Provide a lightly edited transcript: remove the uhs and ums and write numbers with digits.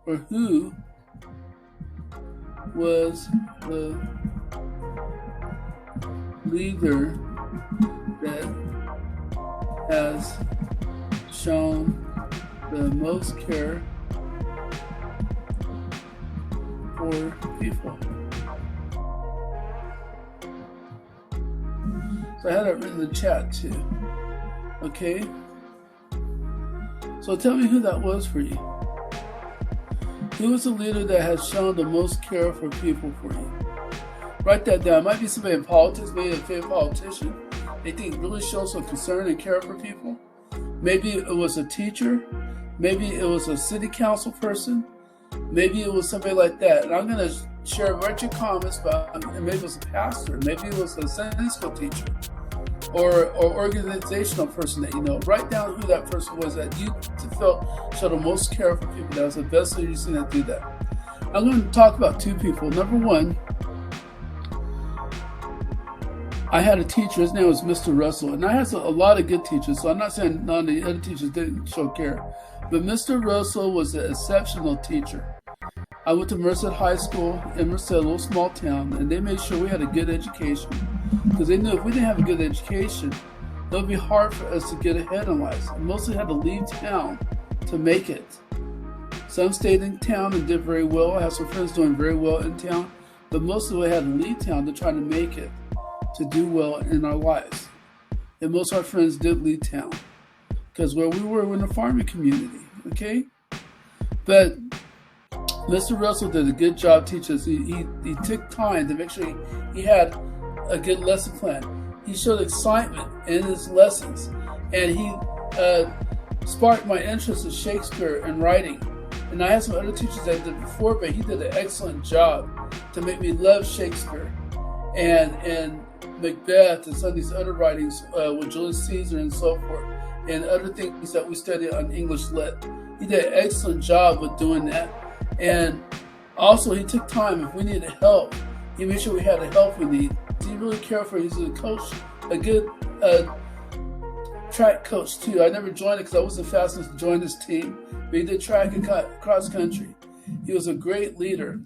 or who was the leader that has shown the most care for people? So I had it written in the chat too. Okay? So tell me who that was for you. Who is the leader that has shown the most care for people for you? Write that down. It might be somebody in politics, maybe a favorite politician. They think really shows some concern and care for people. Maybe it was a teacher. Maybe it was a city council person. Maybe it was somebody like that. And I'm going to share right your comments about, and maybe it was a pastor. Maybe it was a Sunday school teacher or organizational person that you know. Write down who that person was that you felt showed the most care for people. That was the best leader you've seen that do that. I'm going to talk about two people. Number one, I had a teacher. His name was Mr. Russell. And I had a lot of good teachers, so I'm not saying none of the other teachers didn't show care. But Mr. Russell was an exceptional teacher. I went to Merced High School in Merced, a little small town, and they made sure we had a good education. Because they knew if we didn't have a good education, it would be hard for us to get ahead in life. We mostly had to leave town to make it. Some stayed in town and did very well. I have some friends doing very well in town, but most of us had to leave town to try to make it, to do well in our lives. And most of our friends did leave town because where we were in a farming community, okay? But Mr. Russell did a good job teaching us. He took time to make sure he had a good lesson plan. He showed excitement in his lessons, and he sparked my interest in Shakespeare and writing. And I had some other teachers that did before, but he did an excellent job to make me love Shakespeare and Macbeth and some of these other writings with Julius Caesar and so forth, and other things that we studied on English Lit. He did an excellent job with doing that. And also he took time. If we needed help, he made sure we had the help we need. He really cared for it. He's a coach, a good track coach too. I never joined it because I wasn't fast enough to join this team, but he did track and cross country. He was a great leader.